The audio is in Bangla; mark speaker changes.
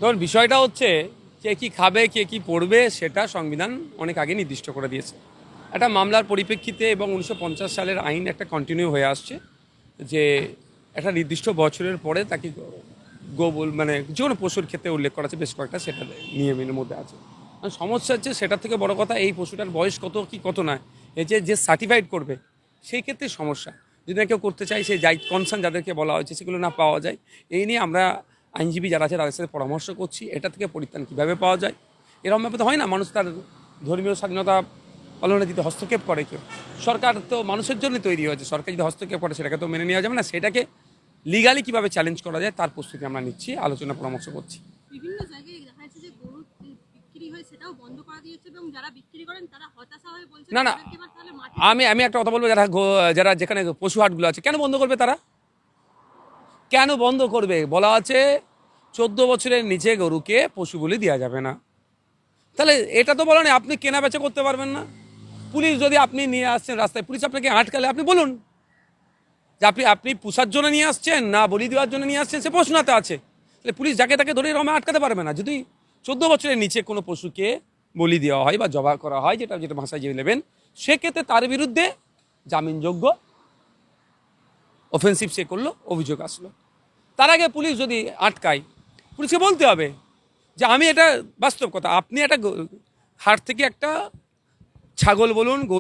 Speaker 1: ধরুন বিষয়টা হচ্ছে কে কি খাবে কে কি পড়বে সেটা সংবিধান অনেক আগে নির্দিষ্ট করে দিয়েছে। একটা মামলার পরিপ্রেক্ষিতে এবং 1950 সালের আইন একটা কন্টিনিউ হয়ে আসছে যে একটা নির্দিষ্ট বছরের পরে তাকে গোবল মানে যে কোনো পশুর ক্ষেত্রে উল্লেখ করা আছে বেশ কয়েকটা, সেটা নিয়মের মধ্যে আছে। আর সমস্যা হচ্ছে সেটার থেকে বড় কথা এই পশুটার বয়স কত কি কত না, এই যে যে সার্টিফাইড করবে সেই ক্ষেত্রে সমস্যা। যদি না কেউ করতে চায় সে যাই কনসার্ন যাদেরকে বলা হয়েছে সেগুলো না পাওয়া যায়, এই নিয়ে আমরা আইনজীবী যারা আছে তাদের সাথে পরামর্শ করছি এটা থেকে পরিত্রাণ কীভাবে পাওয়া যায়। এরকমভাবে তো হয় না, মানুষ তার ধর্মীয় স্বাধীনতা পালনে যদি হস্তক্ষেপ করে কেউ, সরকার তো মানুষের জন্য তৈরি হয়েছে, সরকার যদি হস্তক্ষেপ করে সেটাকে তো মেনে নেওয়া যাবে না। সেটাকে লিগালি কিভাবে চ্যালেঞ্জ করা যায় তার প্রস্তুতি আমরা নিচ্ছি, আলোচনা পরামর্শ করছি।
Speaker 2: বিভিন্ন জায়গায় দেখা যাচ্ছে যে গরু বিক্রি হয় সেটাও বন্ধ করা দিয়েছে এবং যারা বিক্রি করেন তারা হতাশা হয়ে বলছে
Speaker 1: না না,
Speaker 2: তাদেরকে এবার তাহলে মাঠে
Speaker 1: আমি একটা কথা বলবো, যারা যারা যেখানে পশু হাটগুলো আছে কেন বন্ধ করবে, তারা কেন বন্ধ করবে? বলা আছে 14 বছরের নিচে গরুকে পশু বলি দেওয়া যাবে না। তাহলে এটা তো বলা নেই আপনি কেনা বেচা করতে পারবেন না। পুলিশ যদি আপনি নিয়ে আসছেন রাস্তায়, পুলিশ আপনাকে আটকালে আপনি বলুন যে আপনি আপনি পুষার জন্য নিয়ে আসছেন না বলি দেওয়ার জন্য নিয়ে আসছেন, সে প্রশ্নতে আছে। তাহলে পুলিশ যাকে তাকে ধরে এরকম আটকাতে পারবে না। যদি 14 বছরের নিচে কোনো পশুকে বলি দেওয়া হয় বা জবাই করা হয়, যেটা যেটা ভাষায় যে নেবেন, সেক্ষেত্রে তার বিরুদ্ধে জামিনযোগ্য অফেন্সিভ সে করলো, অভিযোগ আসলো। তার আগে পুলিশ যদি আটকায়, পুলিশকে বলতে হবে যে আমি এটা বাস্তব কথা, আপনি একটা হাট থেকে একটা ছাগল বলুন